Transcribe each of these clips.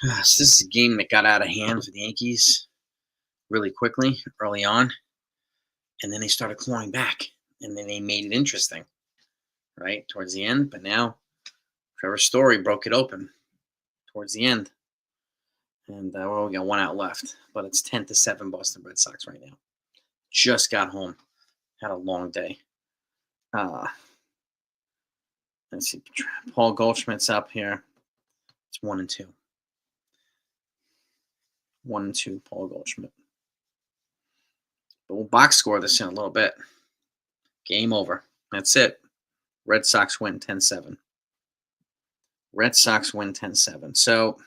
So this is a game that got out of hand for the Yankees really quickly early on, and then they started clawing back, and then they made it interesting, right, towards the end. But now Trevor Story broke it open towards the end, and we got one out left, but it's 10-7 Boston Red Sox right now. Just got home, had a long day. Let's see, Paul Goldschmidt's up here. It's 1-2. 1-2, Paul Goldschmidt. But we'll box score this in a little bit. Game over. That's it. Red Sox win 10-7. Red Sox win 10-7. So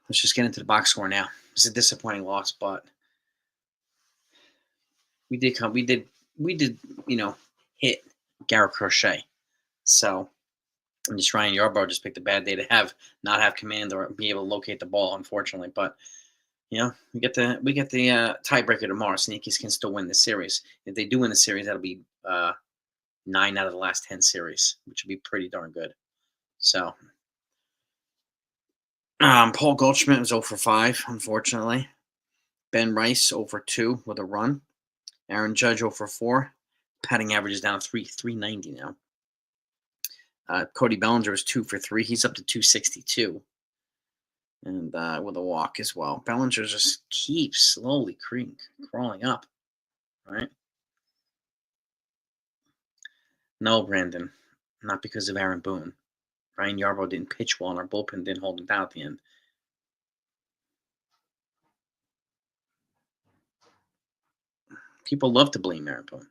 let's just get into the box score now. It's a disappointing loss, but we did, hit Garrett Crochet. So and just Ryan Yarbrough just picked a bad day to not have command or be able to locate the ball, unfortunately. But we get the tiebreaker tomorrow. So the Yankees can still win the series. If they do win the series, that'll be 9 out of the last 10 series, which would be pretty darn good. So Paul Goldschmidt was 0 for 5, unfortunately. Ben Rice 0 for 2 with a run. Aaron Judge 0 for 4. Batting average is down to 390 now. Cody Bellinger was 2 for 3. He's up to 262. And with a walk as well. Bellinger just keeps slowly crawling up. Right? No, Brandon. Not because of Aaron Boone. Ryan Yarbrough didn't pitch well, and our bullpen didn't hold him down at the end. People love to blame Aaron Boone.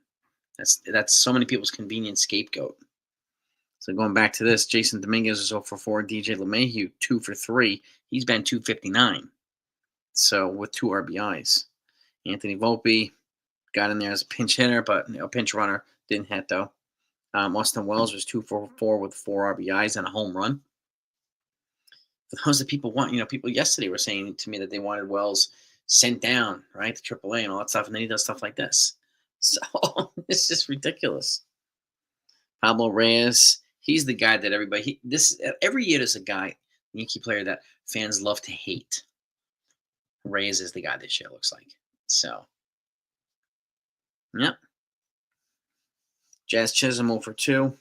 That's so many people's convenient scapegoat. So going back to this, Jason Dominguez is 0 for 4. DJ LeMahieu 2 for 3. He's been 259. So with 2 RBIs. Anthony Volpe got in there as a pinch hitter, but pinch runner, didn't hit though. Austin Wells was 2 for 4 with 4 RBIs and a home run. For those that people want, people yesterday were saying to me that they wanted Wells sent down, right, to AAA and all that stuff, and then he does stuff like this. So it's just ridiculous. Pablo Reyes, he's the guy that everybody every year there's a guy, Yankee player that fans love to hate. Reyes is the guy this year, looks like. So, yep. Jazz Chisholm 0 for 2.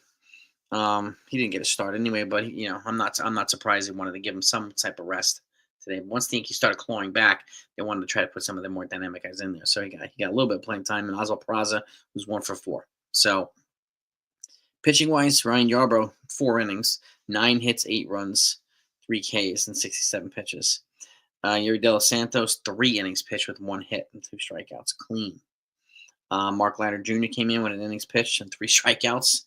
He didn't get a start anyway, but I'm not surprised they wanted to give him some type of rest today. Once the Yankees started clawing back, they wanted to try to put some of the more dynamic guys in there. So he got a little bit of playing time, and Oswald Peraza was 1 for 4. So pitching wise, Ryan Yarbrough 4 innings, 9 hits, 8 runs, 3 Ks, and 67 pitches. Yuri De Los Santos 3 innings pitched with 1 hit and 2 strikeouts, clean. Mark Leiter Jr. came in with an innings pitched and 3 strikeouts.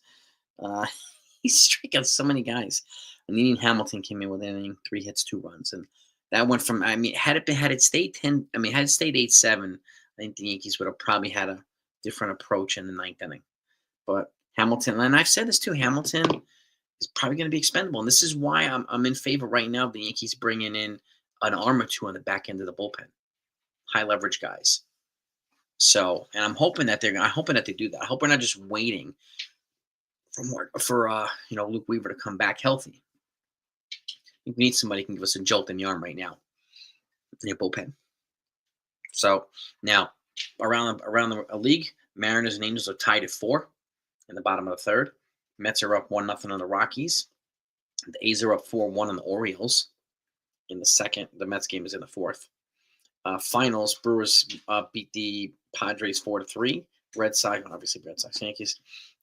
He struck out so many guys. And Ian Hamilton came in with an inning, 3 hits, 2 runs, and that went from. Had it stayed 8-7, I think the Yankees would have probably had a different approach in the 9th inning. But Hamilton, and I've said this too, Hamilton is probably going to be expendable, and this is why I'm in favor right now of the Yankees bringing in an arm or 2 on the back end of the bullpen, high leverage guys. So, and I'm hoping that they do that. I hope we're not just waiting for Luke Weaver to come back healthy. We need somebody who can give us a jolt in the arm right now in the bullpen. So now around the league, Mariners and Angels are tied at 4 in the bottom of the 3rd. Mets are up 1-0 on the Rockies. The A's are up 4-1 on the Orioles in the 2nd. The Mets game is in the 4th. Finals, Brewers beat the Padres 4-3. Red Sox, Yankees.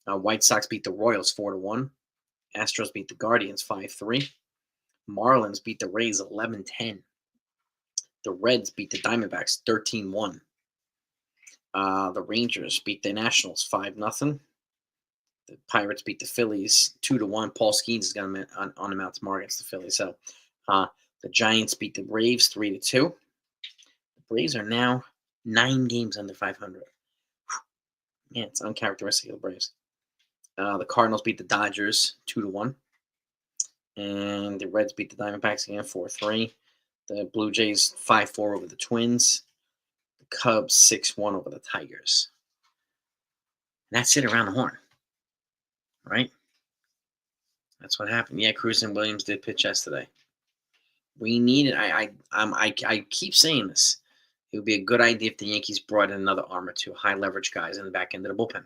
White Sox beat the Royals 4-1. Astros beat the Guardians 5-3. Marlins beat the Rays 11-10. The Reds beat the Diamondbacks 13-1. The Rangers beat the Nationals 5-0. The Pirates beat the Phillies 2-1. Paul Skeens is going on the mound tomorrow against the Phillies. So the Giants beat the Braves 3-2. The Braves are now 9 games under 500. Man, it's uncharacteristic of the Braves. The Cardinals beat the Dodgers 2-1. And the Reds beat the Diamondbacks again 4-3. The Blue Jays 5-4 over the Twins. The Cubs 6-1 over the Tigers. And that's it around the horn. Right? That's what happened. Yeah, Cruz and Williams did pitch yesterday. We need it. I keep saying this. It would be a good idea if the Yankees brought in another arm or two, high leverage guys in the back end of the bullpen.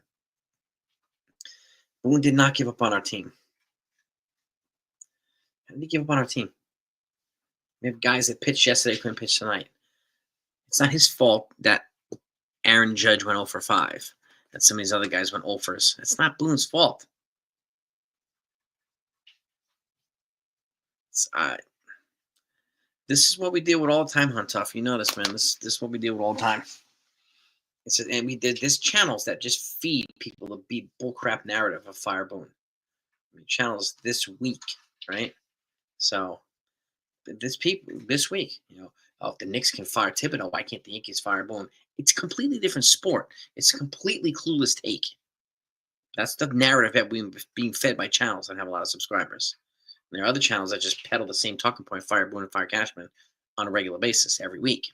Boone did not give up on our team. How did he give up on our team? We have guys that pitched yesterday, couldn't pitch tonight. It's not his fault that Aaron Judge went 0 for 5, that some of these other guys went 0 first. It's not Boone's fault. This is what we deal with all the time, Huntoff. You know this, man. This is what we deal with all the time. And we did this channels that just feed people the beat bullcrap narrative of Fire Boone. I mean, channels this week, right? So this week, if the Knicks can fire Thibodeau, why can't the Yankees fire Boone? It's a completely different sport. It's a completely clueless take. That's the narrative that we're being fed by channels that have a lot of subscribers. And there are other channels that just peddle the same talking point, Fire Boone and Fire Cashman, on a regular basis every week.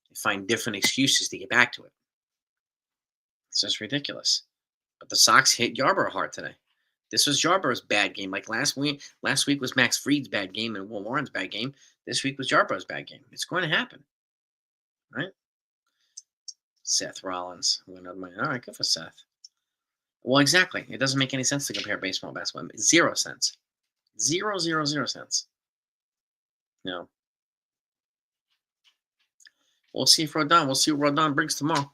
They find different excuses to get back to it. It's just ridiculous. But the Sox hit Yarbrough hard today. This was Yarbrough's bad game. Like last week was Max Fried's bad game and Will Warren's bad game. This week was Yarbrough's bad game. It's going to happen, right? Seth Rollins. All right, good for Seth. Well, exactly. It doesn't make any sense to compare baseball and basketball. 0 cents. 0 cents. No. We'll see if Rodon. We'll see what Rodon brings tomorrow.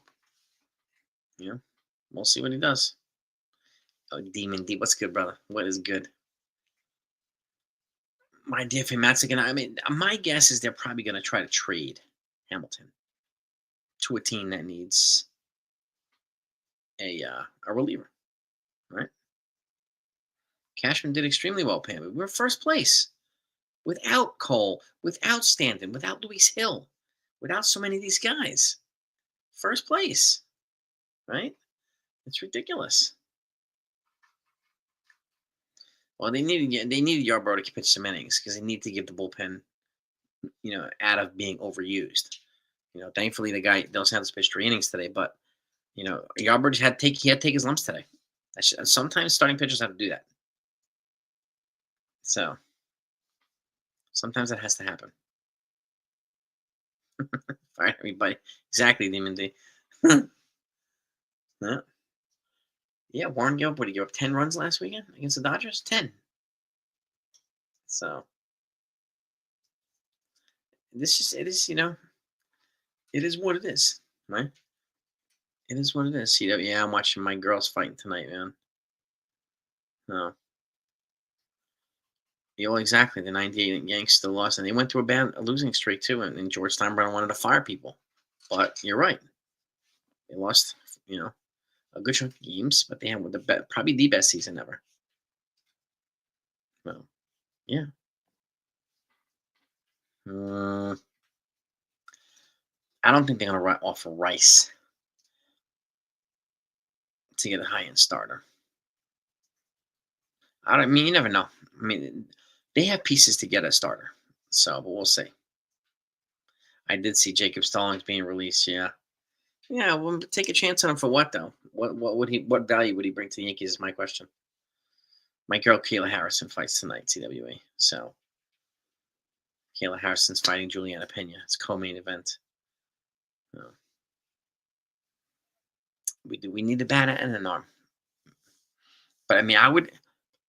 We'll see what he does. Oh, Demon D. What's good, brother? What is good? My dear Matzigan, I mean, my guess is they're probably going to try to trade Hamilton to a team that needs a reliever, right? Cashman did extremely well, Pam. We were first place without Cole, without Stanton, without Luis Hill, without so many of these guys. First place, right? It's ridiculous. Well, they needed Yarbrough to pitch some innings because they need to give the bullpen, out of being overused. Thankfully the guy Dos Santos pitched 3 innings today, but Yarbrough had to take his lumps today. Sometimes starting pitchers have to do that. So sometimes that has to happen. All right, everybody. Exactly, Demon D. Yeah, Warren gave up. What did he give up? 10 runs last weekend against the Dodgers? 10. So it is, it is what it is, right? It is what it is. Yeah, I'm watching my girls fighting tonight, man. No. Yeah, well, exactly. The 98 Yanks still lost, and they went through a losing streak, too, and George Steinbrenner wanted to fire people. But you're right. They lost, a good chunk of games, but they had probably the best season ever. Well, yeah. I don't think they're going to offer Rice to get a high-end starter. I mean, you never know. I mean, they have pieces to get a starter, but we'll see. I did see Jacob Stallings being released. Yeah. Well, take a chance on him for what though? What value would he bring to the Yankees? Is my question. My girl Kayla Harrison fights tonight, CWA. So Kayla Harrison's fighting Juliana Pena. It's co-main event. We need a bat and an arm. But I mean, I would.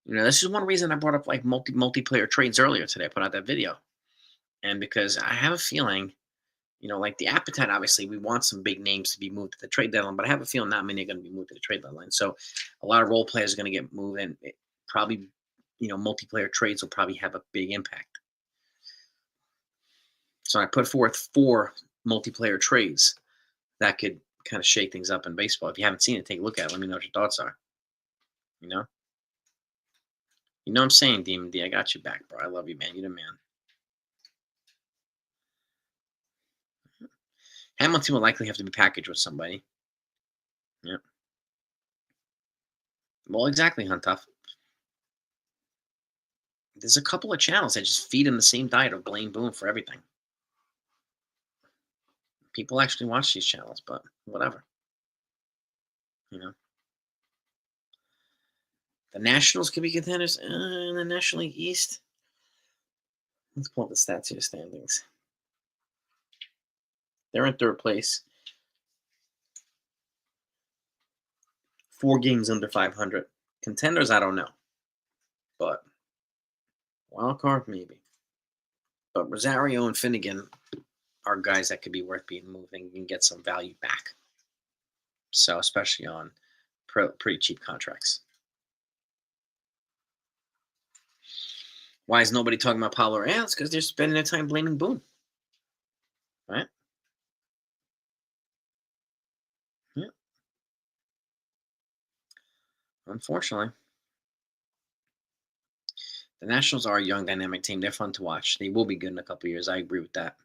This is one reason I brought up like multiplayer trades earlier today. I put out that video, and because I have a feeling, like the appetite. Obviously, we want some big names to be moved to the trade deadline, but I have a feeling not many are going to be moved to the trade deadline. So, a lot of role players are going to get moved, and probably, multiplayer trades will probably have a big impact. So I put forth 4 multiplayer trades that could kind of shake things up in baseball. If you haven't seen it, take a look at it. Let me know what your thoughts are. You know what I'm saying, Demon D. I got you back, bro. I love you, man. You're the man. Hamilton will likely have to be packaged with somebody. Yeah. Well, exactly, Huntoff. There's a couple of channels that just feed him the same diet of blame Boone for everything. People actually watch these channels, but whatever. The Nationals could be contenders in the National League East. Let's pull up the stats here, standings. They're in third place, 4 games under 500. Contenders, I don't know, but wild card maybe. But Rosario and Finnegan are guys that could be worth being moved and can get some value back. So especially on pretty cheap contracts. Why is nobody talking about Pablo Reyes? Because they're spending their time blaming Boone. Right? Yeah. Unfortunately. The Nationals are a young, dynamic team. They're fun to watch. They will be good in a couple years. I agree with that.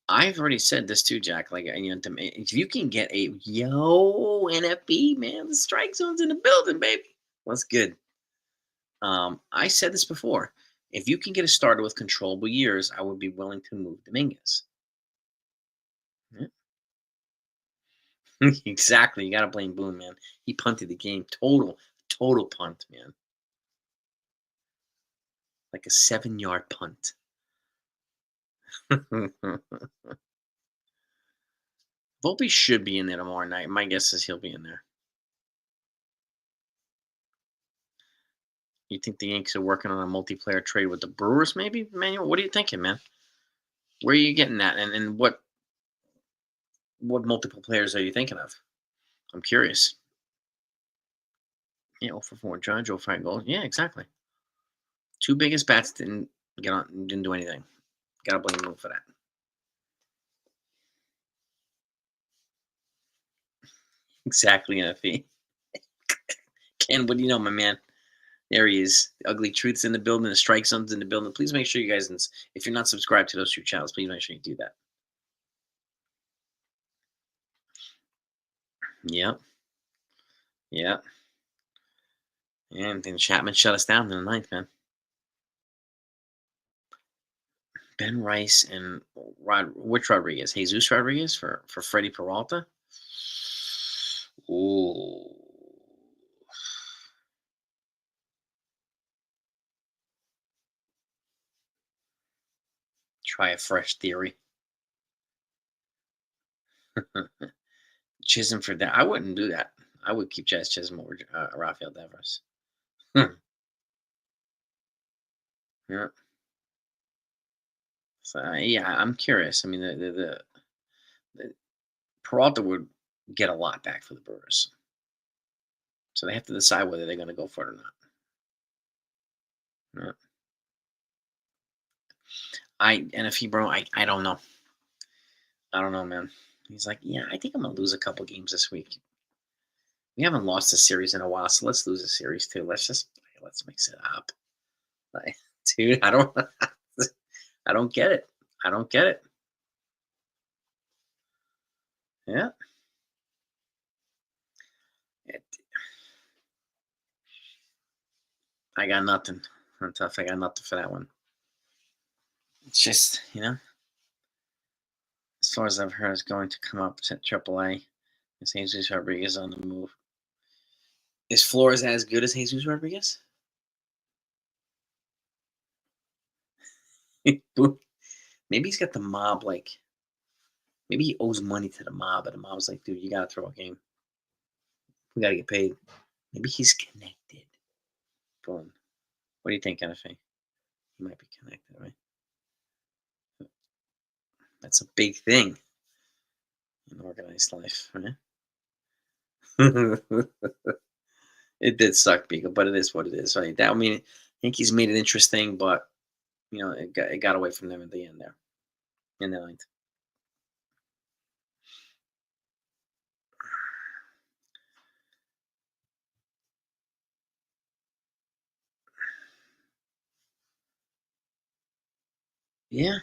I've already said this too, Jack. Like, if you can get a NFB, man, the strike zone's in the building, baby. What's good? I said this before. If you can get a starter with controllable years, I would be willing to move Dominguez. Yeah. Exactly. You got to blame Boone, man. He punted the game. Total punt, man. Like a 7-yard punt. Volpe should be in there tomorrow night. My guess is he'll be in there. You think the Yankees are working on a multiplayer trade with the Brewers, maybe, Manuel? What are you thinking, man? Where are you getting that? And what multiple players are you thinking of? I'm curious. Yeah, 0 for 4 Judge, 0 for 5 goals. Yeah, exactly. 2 biggest bats didn't do anything. Gotta blame him for that. Exactly, NFE. Ken, what do you know, my man? There he is. The Ugly Truth's in the building. The Strike Zone's in the building. Please make sure you guys, if you're not subscribed to those 2 channels, please make sure you do that. Yep. Yep. And then Chapman shut us down in the 9th, man. Ben Rice and which Rodriguez? Jesus Rodriguez for Freddie Peralta? Ooh. Try a fresh theory. Chisholm for that. I wouldn't do that. I would keep Jazz Chisholm over Rafael Devers. Yeah. So yeah, I'm curious. I mean, the Peralta would get a lot back for the Brewers, so they have to decide whether they're going to go for it or not. Yeah. And if he I don't know. I don't know, man. He's like, yeah, I think I'm gonna lose a couple games this week. We haven't lost a series in a while, so let's lose a series too. Let's mix it up. Like, dude, I don't get it. I don't get it. Yeah. I got nothing. I'm tough. I got nothing for that one. It's just, as far as I've heard, is going to come up to AAA. Is Jesus Rodriguez on the move? Is Flores as good as Jesus Rodriguez? Maybe he's got the mob, like, maybe he owes money to the mob, and the mob's like, dude, you got to throw a game. We got to get paid. Maybe he's connected. Boom. What do you think, NFA? He might be connected, right? That's a big thing in organized life, right? It did suck, Beagle, but it is what it is, right? I mean, Yankees made it interesting, but it got away from them at the end there in the 9th. Yeah.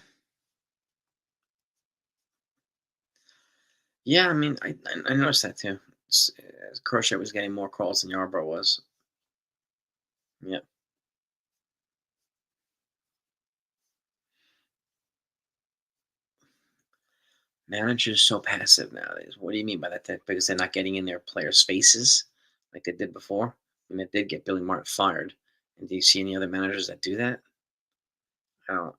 Yeah, I mean, I noticed that too. Crochet was getting more calls than Yarbrough was. Yeah. Managers so passive nowadays. What do you mean by that? Because they're not getting in their players' faces like they did before? I mean, it did get Billy Martin fired, And do you see any other managers that do that? I don't.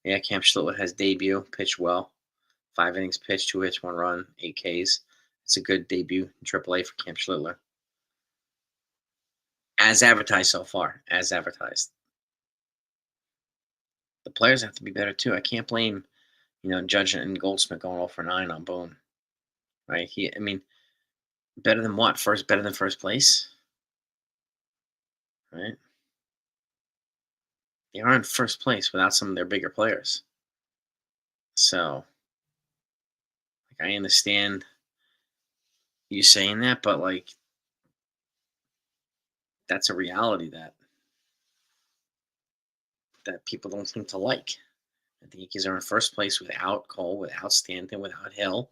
Yeah, Cam Schlittler has debut, pitched well. 5 innings pitched, 2 hits, 1 run, 8 Ks. It's a good debut in AAA for Cam Schlittler. As advertised so far, as advertised. The players have to be better too. I can't blame, Judge and Goldsmith going 0 for 9 on Boone, right? I mean, better than what? Better than first place, right? They are in first place without some of their bigger players. So, like, I understand you saying that, but like, that's a reality that people don't seem to like. The Yankees are in first place without Cole, without Stanton, without Hill,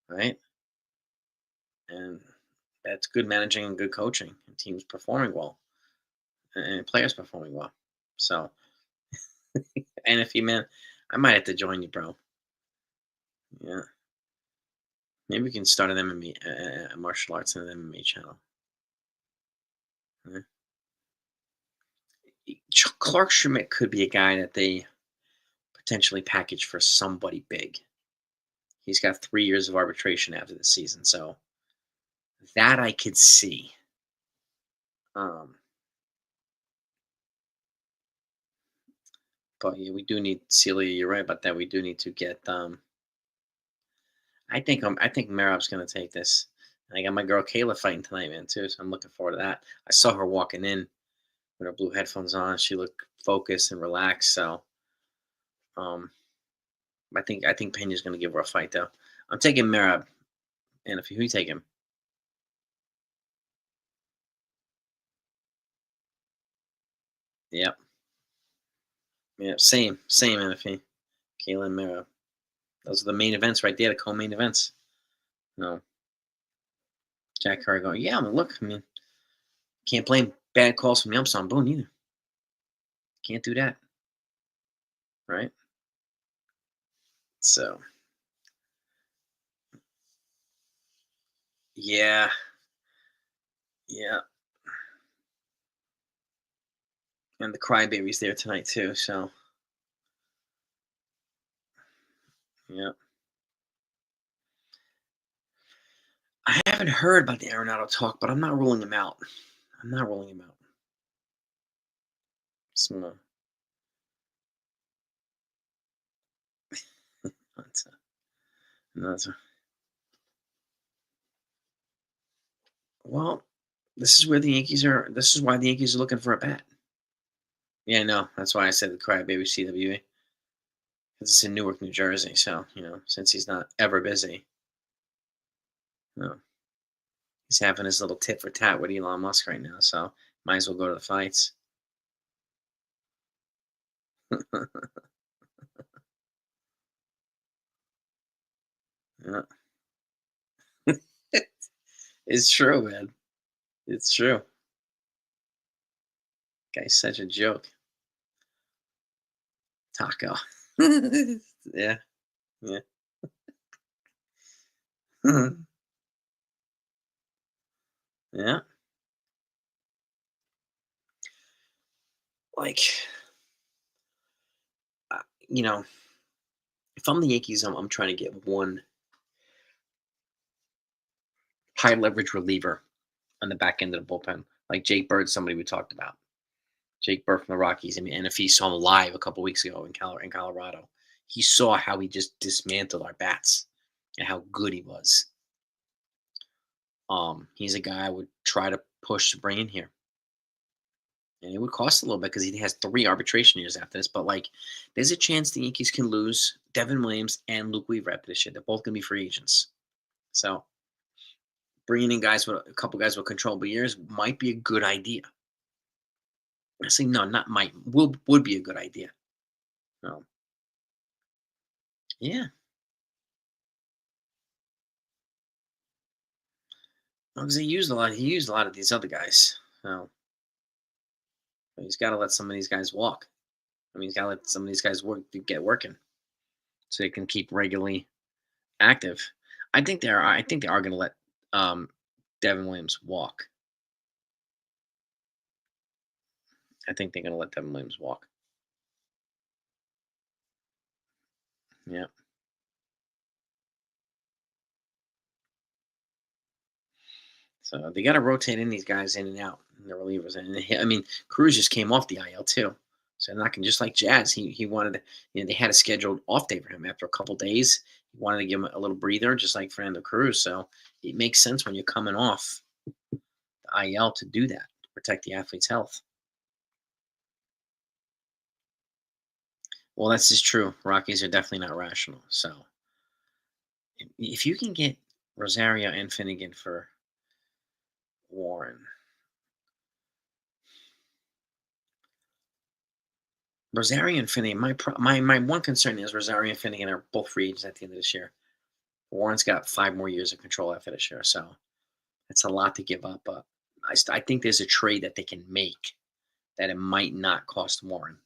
right? And that's good managing and good coaching. And teams performing well, and players performing well. So, and if you man, I might have to join you, bro. Yeah, maybe we can start an MMA, martial arts and an MMA channel. Yeah. Clark Schmidt could be a guy that they potentially package for somebody big. He's got 3 years of arbitration after the season, so that I could see. Um, but yeah, we do need Celia. You're right about that. We do need to get. I think Merab's gonna take this. I got my girl Kayla fighting tonight, man, too. So I'm looking forward to that. I saw her walking in with her blue headphones on. She looked focused and relaxed. So um, I think Pena's gonna give her a fight though. I'm taking Merab, and if you take him, yep, yep, same, NFE. Kayla and Merab. Those are the main events right there, the co-main events. No, Jack Curry going, yeah, I mean, look, I mean, can't blame bad calls from the umps on Boone either. Can't do that, right? So, yeah, yeah. And the Crybaby's there tonight too. So, yeah. I haven't heard about the Arenado talk, but I'm not ruling him out. I'm not ruling him out. So, that's, that's, well, this is where the Yankees are. This is why the Yankees are looking for a bat. Yeah, no, that's why I said the Crybaby CWA. Because it's in Newark, New Jersey. So, since he's not ever busy, no, he's having his little tit for tat with Elon Musk right now. So, might as well go to the fights. Yeah. It's true, man. It's true. Guy's such a joke. Taco. Yeah, yeah. Yeah. Like, uh, you know, if I'm the Yankees, I'm trying to get one high leverage reliever on the back end of the bullpen, like Jake Bird, somebody we talked about. Jake Bird from the Rockies. I mean, and if he saw him live a couple weeks ago in Colorado, he saw how he just dismantled our bats and how good he was. He's a guy I would try to push to bring in here. And it would cost a little bit because he has 3 arbitration years after this. But like, there's a chance the Yankees can lose Devin Williams and Luke Weaver after this year. They're both going to be free agents. So bringing in guys with a couple guys with controllable years might be a good idea. I say no, not might. Would be a good idea. No. Yeah. Because he used a lot. He used a lot of these other guys. So he's got to let some of these guys walk. I mean, he's got to let some of these guys get working, so they can keep regularly active. I think they are. I think they are going to let Devin Williams walk. I think they're going to let Devin Williams walk. Yeah. So they got to rotate in these guys in and out, the relievers. And I mean, Cruz just came off the IL too, so they're not going just like Jazz. He wanted, they had a scheduled off day for him after a couple days. He wanted to give him a little breather, just like Fernando Cruz. So it makes sense when you're coming off the IL to do that to protect the athlete's health. Well, that's just true. Rockies are definitely not rational. So if you can get Rosario and Finnegan for Warren. Rosario and Finnegan, my one concern is Rosario and Finnegan are both free agents at the end of this year. Warren's got 5 more years of control after this year, so it's a lot to give up. But I think there's a trade that they can make that it might not cost Warren.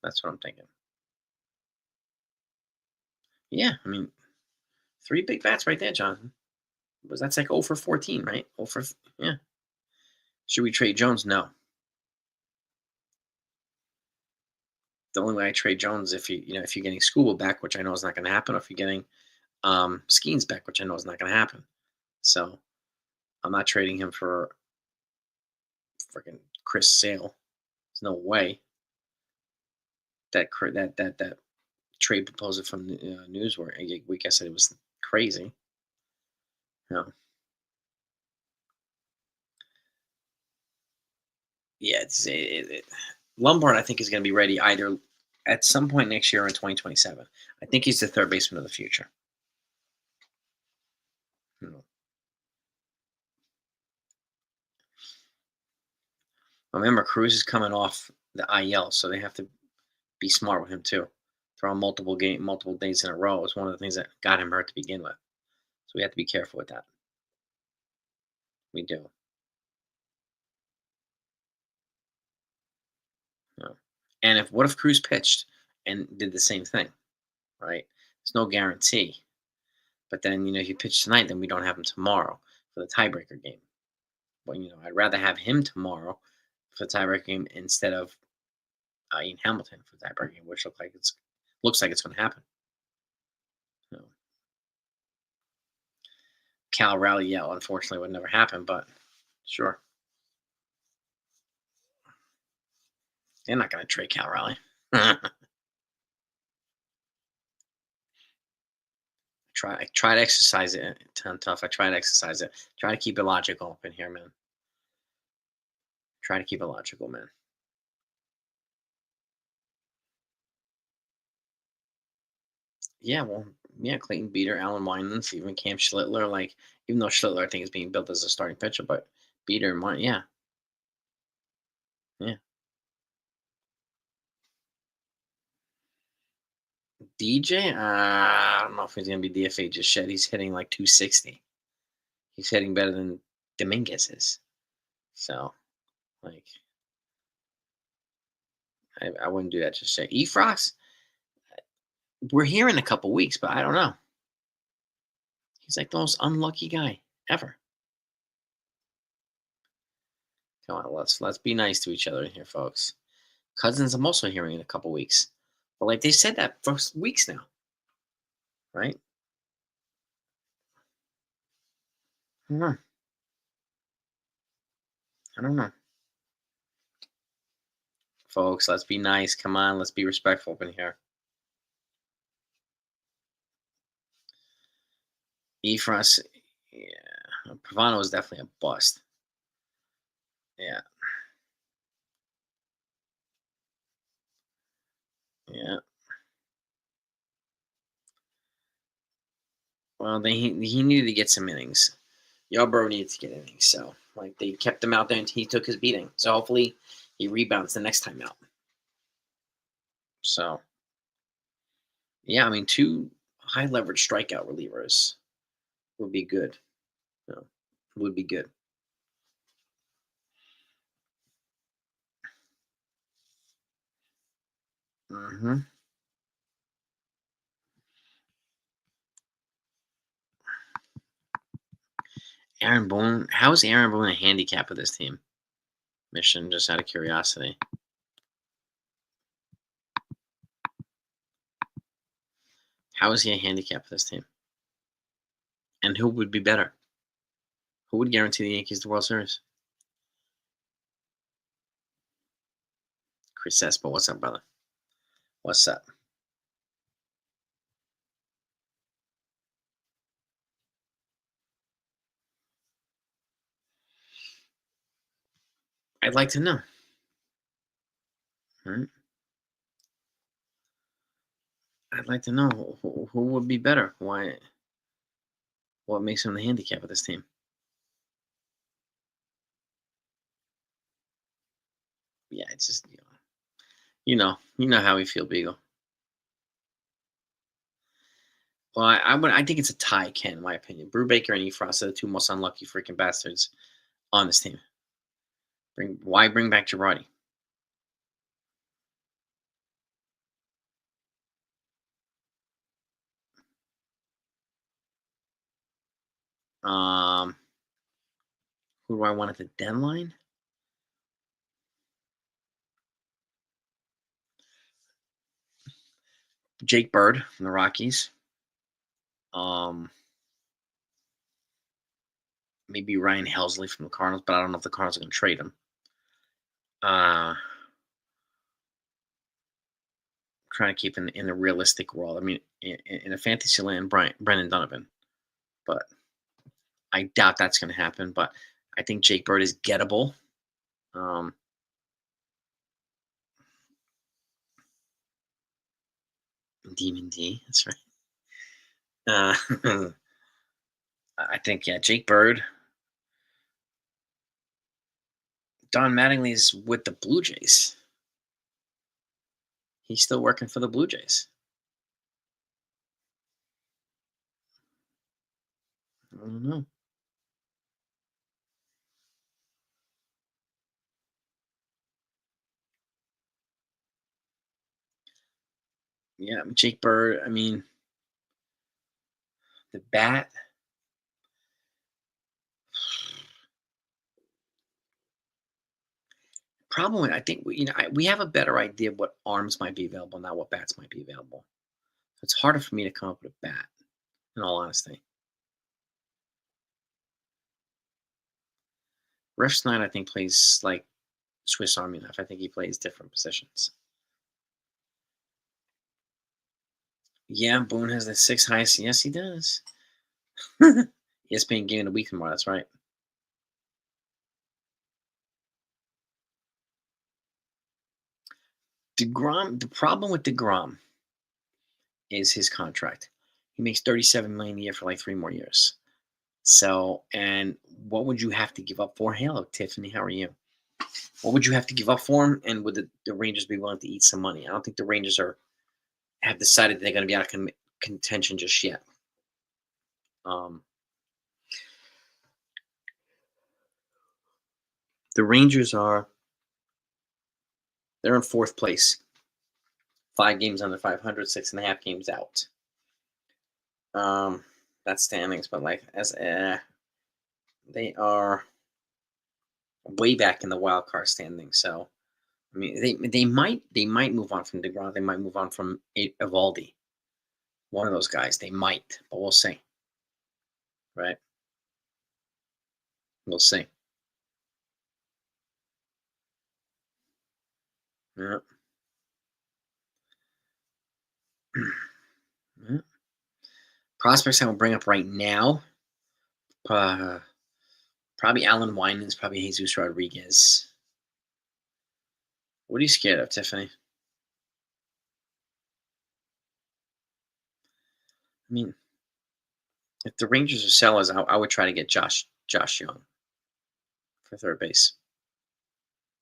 That's what I'm thinking. Yeah, I mean, 3 big bats right there, Jonathan. That's like 0 for 14, right? 0 for yeah. Should we trade Jones? No. The only way I trade Jones if if you're getting Skubal back, which I know is not going to happen, or if you're getting Skeens back, which I know is not going to happen. So I'm not trading him for freaking Chris Sale. There's no way that trade proposal from the Newsweek. I said it was crazy. No, yeah, Lombard. I think is going to be ready either at some point next year or in 2027. I think he's the third baseman of the future. You remember, Cruz is coming off the IL, so they have to be smart with him too. Throw him multiple days in a row is one of the things that got him hurt to begin with. So we have to be careful with that. We do. Yeah. And what if Cruz pitched and did the same thing, right? There's no guarantee. But then, if you pitch tonight, then we don't have him tomorrow for the tiebreaker game. Well, I'd rather have him tomorrow for the tiebreaker game instead of Ian Hamilton for the tiebreaker game, which looks like it's going to happen. Cal Raleigh, yeah, unfortunately would never happen, but sure. They're not going to trade Cal Raleigh. try to exercise it. Tough. I try to exercise it. Try to keep it logical up in here, man. Try to keep it logical, man. Yeah, well, yeah, Clayton Beater, Alan Winans, even Cam Schlittler. Like, even though Schlittler, I think, is being built as a starting pitcher, but Beater and Wine, yeah, yeah. DJ, I don't know if he's gonna be DFA just yet. He's hitting like 260. He's hitting better than Dominguez is. So, like, I wouldn't do that just yet. Efrox, we're here in a couple weeks, but I don't know. He's like the most unlucky guy ever. Come on, let's be nice to each other in here, folks. Cousins, I'm also hearing in a couple weeks. But like they said that for weeks now, right? I don't know. I don't know. Folks, let's be nice. Come on, let's be respectful up in here. Efros, yeah. Pavano is definitely a bust. Yeah. Yeah. Well, he needed to get some innings. Yarbrough needed to get innings. So, like, they kept him out there and he took his beating. So, hopefully, he rebounds the next time out. So, yeah, I mean, 2 high leverage strikeout relievers would be good. Would be good. Hmm. Aaron Boone. How is Aaron Boone a handicap of this team? Mission, just out of curiosity. How is he a handicap of this team? And who would be better? Who would guarantee the Yankees the World Series? Chris Espo, what's up, brother? What's up? I'd like to know. Right? I'd like to know who would be better. Why? What makes him the handicap of this team? Yeah, it's just you know how we feel, Beagle. Well, I think it's a tie, Ken. In my opinion, Brubaker and Efrost are the two most unlucky freaking bastards on this team. Why bring back Girardi? Um, who do I want at the deadline? Jake Bird from the Rockies. Um, maybe Ryan Helsley from the Cardinals, but I don't know if the Cardinals are going to trade him. Trying to keep in the realistic world. I mean, in a fantasy land, Brendan Donovan, but I doubt that's going to happen. But I think Jake Bird is gettable. Demon D, that's right. I think Jake Bird. Don Mattingly is with the Blue Jays. He's still working for the Blue Jays. I don't know. Yeah, Jake Bird. I mean, the bat. Problem, I think we have a better idea of what arms might be available now, what bats might be available. It's harder for me to come up with a bat, in all honesty. Refsnyder, I think, plays like Swiss Army knife. I think he plays different positions. Yeah, Boone has the sixth highest. Yes, he does. ESPN game of the week tomorrow. That's right. DeGrom. The problem with DeGrom is his contract. He makes $37 a year for like 3 more years. So, and what would you have to give up for? Hello, Tiffany. How are you? What would you have to give up for him? And would the Rangers be willing to eat some money? I don't think the Rangers have decided they're going to be out of contention just yet. The Rangers they're in 4th place. 5 games under 500, 6.5 games out. That's standings, but like they are way back in the wild card standing. So I mean, they might move on from DeGrom. They might move on from Evaldi. One of those guys. They might, but we'll see. Right? We'll see. Yeah. Yeah. Prospects I will bring up right now. Probably Alan Winans, probably Jesus Rodriguez. What are you scared of, Tiffany? I mean, if the Rangers are sellers, I would try to get Josh Young for third base.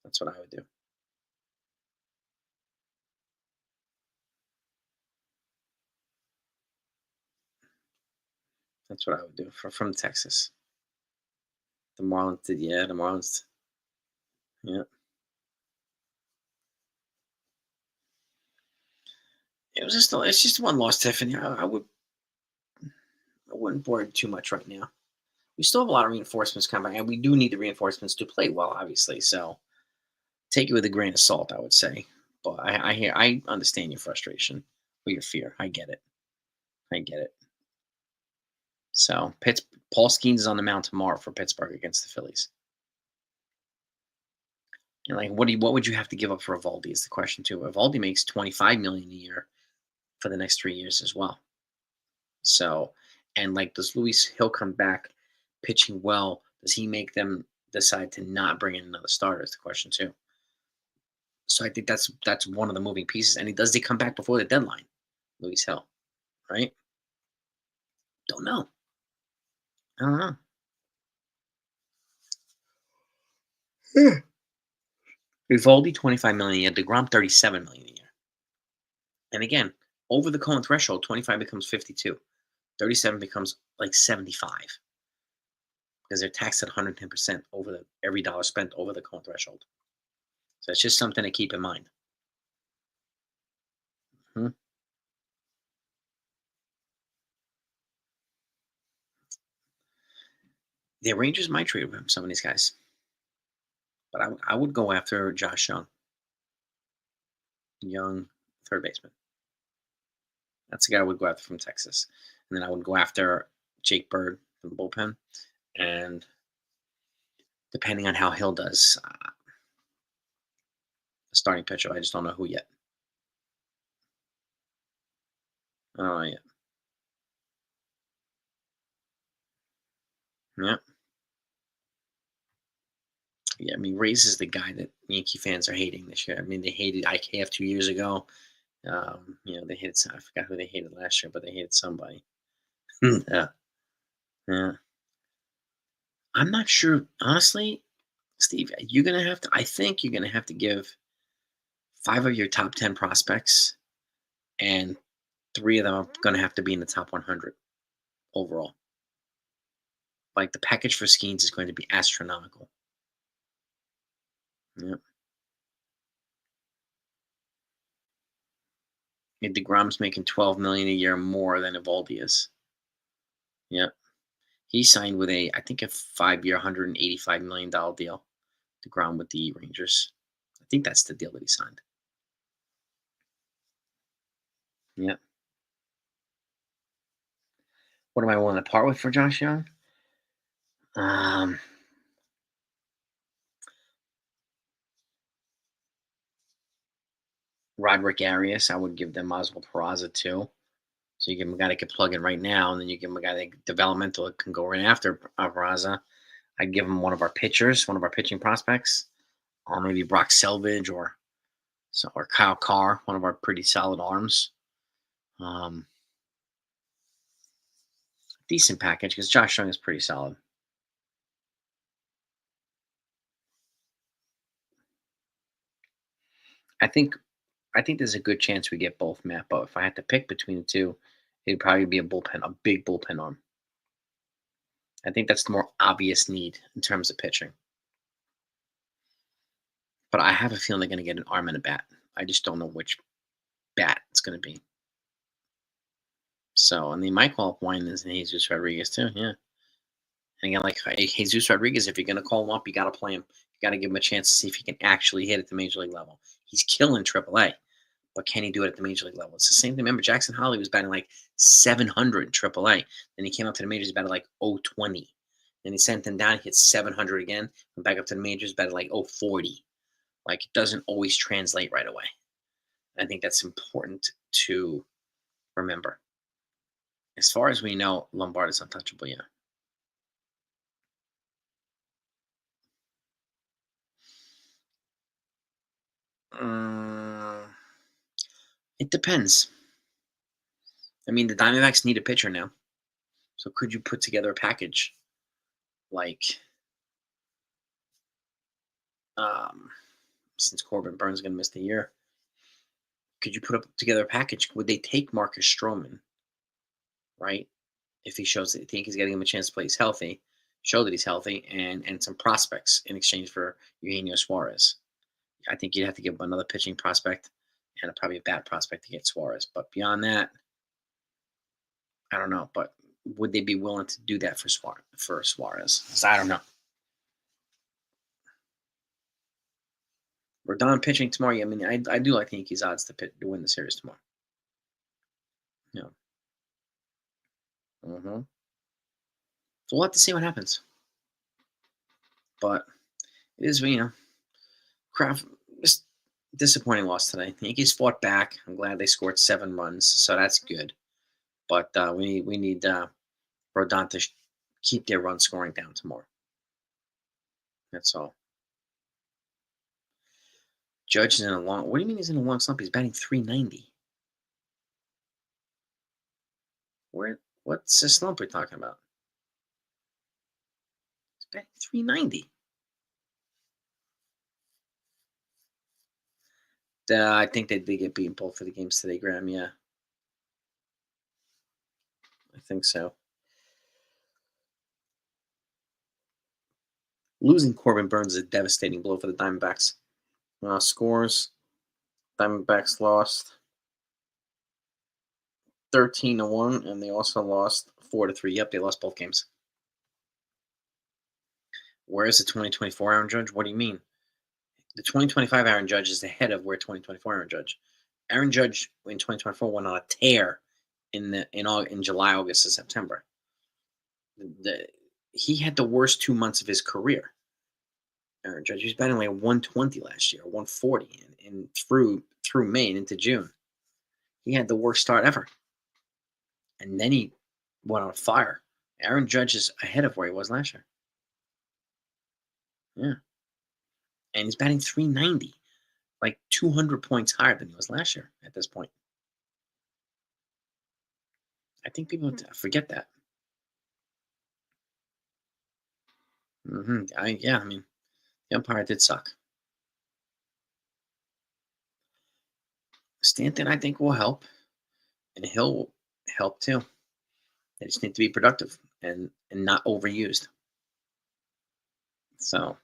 That's what I would do. That's what I would do from Texas. The Marlins did, yeah. The Marlins, yeah. It's just one loss, Tiffany. I wouldn't worry too much right now. We still have a lot of reinforcements coming, and we do need the reinforcements to play well, obviously. So take it with a grain of salt, I would say. But I understand your frustration or your fear. I get it. I get it. So Paul Skeens is on the mound tomorrow for Pittsburgh against the Phillies. And like, what would you have to give up for Evaldi? Is the question too. Evaldi makes 25 million a year for the next 3 years as well. So, and like, does Luis Hill come back pitching well? Does he make them decide to not bring in another starter? Is the question too. So I think that's one of the moving pieces. And he come back before the deadline, Luis Hill, right? Don't know. I don't know. Yeah. Vivaldi 25 million a year, DeGrom 37 million a year. And again, over the Cohen threshold, 25 becomes 52. 37 becomes like 75 because they're taxed at 110% over every dollar spent over the Cohen threshold. So it's just something to keep in mind. Mhm. The Rangers might trade some of these guys, but I would go after Josh Young, third baseman. That's the guy I would go after from Texas. And then I would go after Jake Bird from the bullpen. And depending on how Hill does, the starting pitcher, I just don't know who yet. Oh, yeah. Yeah. Yeah, I mean, Reyes is the guy that Yankee fans are hating this year. I mean, they hated IKF 2 years ago. They hated. I forgot who they hated last year, but they hated somebody. Yeah, yeah. I'm not sure, honestly, Steve. You're gonna have to. I think you're gonna have to give 5 of your top 10 prospects, and 3 of them are gonna have to be in the top 100 overall. Like the package for Skeens is going to be astronomical. Yeah, and Degrom's making 12 million a year more than Evaldi is. Yeah. He signed with I think, a 5-year, $185 million deal to ground with the Rangers. I think that's the deal that he signed. Yeah. What am I willing to part with for Josh Young? Um, Roderick Arias, I would give them Oswald Peraza too. So you give him a guy that can plug in right now, and then you give him a guy that developmental that can go right after Peraza. I'd give him one of our pitchers, one of our pitching prospects, or maybe Brock Selvage or Kyle Carr, one of our pretty solid arms. Um, Decent package because Josh Young is pretty solid. I think I think there's a good chance we get both, Matt. But if I had to pick between the two, it'd probably be a big bullpen arm. I think that's the more obvious need in terms of pitching. But I have a feeling they're going to get an arm and a bat. I just don't know which bat it's going to be. So, and they might call up Winans and Jesus Rodriguez too. Yeah. And again, like Jesus Rodriguez, if you're going to call him up, you got to play him. You got to give him a chance to see if he can actually hit at the major league level. He's killing AAA. But can he do it at the major league level? It's the same thing. Remember, Jackson Holly was batting like 700 in AAA. Then he came up to the majors, batted like 020. Then he sent him down, he hit 700 again. Went back up to the majors, batted like 040. Like, it doesn't always translate right away. I think that's important to remember. As far as we know, Lombard is untouchable. Yeah. Uh, it depends. I mean, the Diamondbacks need a pitcher now. So could you put together a package like, um, since Corbin Burns is going to miss the year, could you put up together a package? Would they take Marcus Stroman, right? If he shows that they think he's getting him a chance to play, he's healthy, show that he's healthy, and some prospects in exchange for Eugenio Suarez. I think you'd have to give him another pitching prospect and probably a bat prospect to get Suarez. But beyond that, I don't know. But would they be willing to do that for Suarez? 'Cause I don't know. Rodon pitching tomorrow. Yeah, I mean, I do like the Yankees' odds to win the series tomorrow. Yeah. Mm-hmm. So we'll have to see what happens. But it is, Kraft, just disappointing loss today. The Yankees fought back. I'm glad they scored 7 runs, so that's good. But we need Rodon to keep their run scoring down tomorrow. That's all. Judge is in a long. What do you mean he's in a long slump? He's batting 390. Where? What's the slump we're talking about? He's batting 390. I think they did get beaten both for the games today, Graham. Yeah, I think so. Losing Corbin Burns is a devastating blow for the Diamondbacks. Scores: Diamondbacks lost 13-1, and they also lost 4-3. Yep, they lost both games. Where is the 2024 Aaron Judge? What do you mean? The 2025 Aaron Judge is ahead of where 2024 Aaron Judge. Aaron Judge in 2024 went on a tear in July, August, and September. He had the worst 2 months of his career. Aaron Judge, he was batting like 120 last year, 140, and through May and into June, he had the worst start ever. And then he went on fire. Aaron Judge is ahead of where he was last year. Yeah, and he's batting 390, like 200 points higher than he was last year at this point. I think people forget that. I mean, the umpire did suck. Stanton, I think, will help, and Hill help too. They just need to be productive and not overused. So,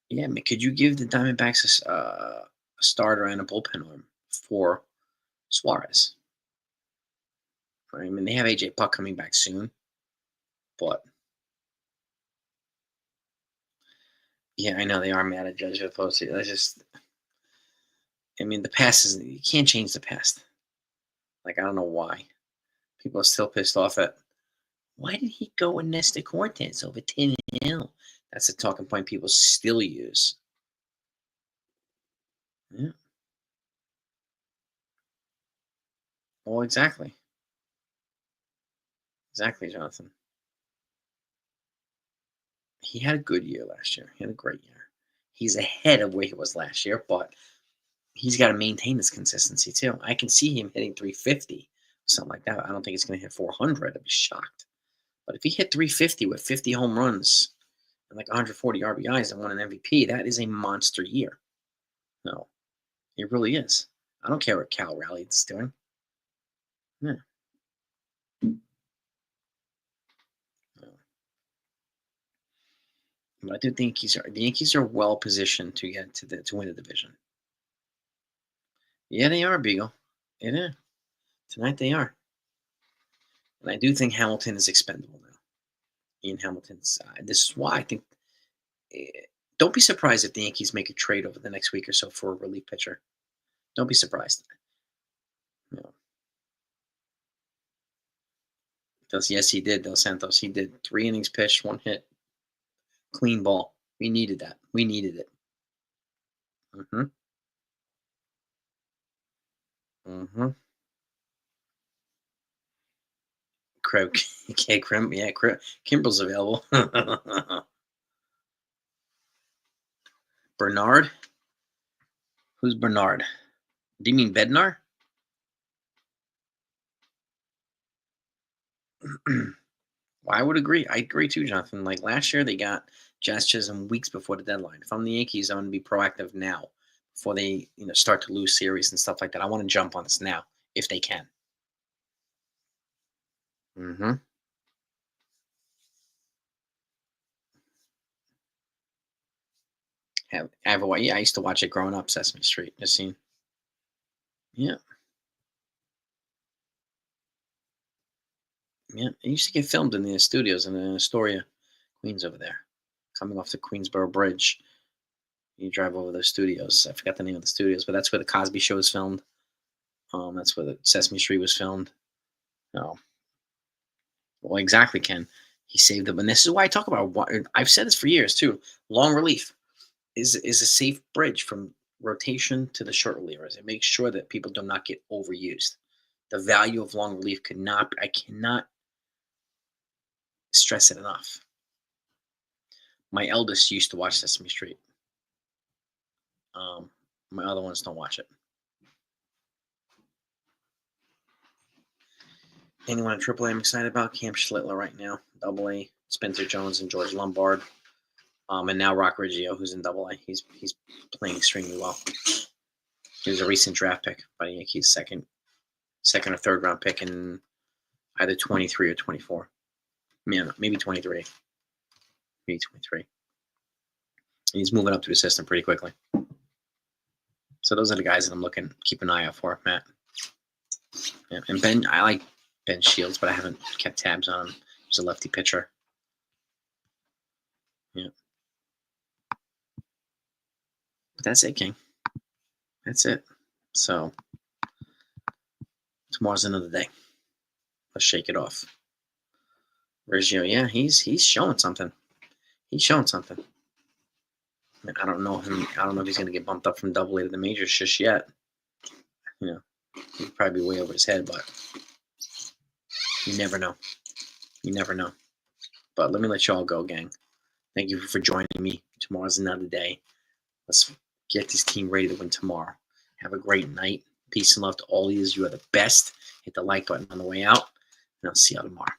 yeah, I mean, could you give the Diamondbacks a starter and a bullpen arm for Suarez? I mean, they have AJ Puck coming back soon, but yeah, I know they are mad at Judge for the postseason. That's just, I mean, the past is you can't change the past. Like I don't know why people are still pissed off at. Why did he go with Nestor Cortez over 10-0? That's a talking point people still use. Yeah. Well, exactly. Exactly, Jonathan. He had a good year last year. He had a great year. He's ahead of where he was last year, but he's got to maintain this consistency too. I can see him hitting 350, something like that. I don't think he's going to hit 400. I'd be shocked. But if he hit 350 with 50 home runs and like 140 RBIs and won an MVP, that is a monster year. No, it really is. I don't care what Cal Rally's doing. Yeah. No. But I do think the Yankees are well positioned to get to win the division. Yeah, they are, Beagle. Yeah, tonight they are. And I do think Hamilton is expendable now. Ian Hamilton's. This is why I think. eh, Don't be surprised if the Yankees make a trade over the next week or so for a relief pitcher. Don't be surprised. No. Yes, he did. Dos Santos. He did 3 innings pitched, 1 hit, clean ball. We needed that. We needed it. Mm-hmm. Mm-hmm. Craig, okay, Kimbrel's available. Bernard. Who's Bernard? Do you mean Bednar? Well, I would agree. I agree too, Jonathan. Like last year, they got Jazz Chisholm weeks before the deadline. If I'm the Yankees, I'm going to be proactive now before they, start to lose series and stuff like that. I want to jump on this now if they can. Mm-hmm. Yeah, I used to watch it growing up, Sesame Street. Just seen. Yeah. Yeah, it used to get filmed in the studios in Astoria, Queens over there. Coming off the Queensboro Bridge. You drive over those studios. I forgot the name of the studios, but that's where the Cosby Show was filmed. That's where the Sesame Street was filmed. No, well, exactly, Ken. He saved them, and this is why I talk about. I've said this for years too. Long relief is a safe bridge from rotation to the short relievers. It makes sure that people do not get overused. The value of long relief I cannot stress it enough. My eldest used to watch Sesame Street. My other ones don't watch it. Anyone in AAA I'm excited about? Cam Schlittler right now, AA. Spencer Jones and George Lombard. And now Rock Riggio, who's in AA. He's playing extremely well. He was a recent draft pick by the Yankees, second or third round pick in either 23 or 24. Man, maybe 23. Maybe 23. And he's moving up to his system pretty quickly. So those are the guys that I'm keep an eye out for, Matt. Yeah, and Ben, I like Ben Shields, but I haven't kept tabs on him. He's a lefty pitcher. Yeah. But that's it, King. That's it. So tomorrow's another day. Let's shake it off. Riggio, yeah, he's showing something. He's showing something. I don't know if he's going to get bumped up from AA to the majors just yet. You know, he'd probably be way over his head, but you never know. You never know. But let me let you all go, gang. Thank you for joining me. Tomorrow's another day. Let's get this team ready to win tomorrow. Have a great night. Peace and love to all of you. You are the best. Hit the like button on the way out, and I'll see you tomorrow.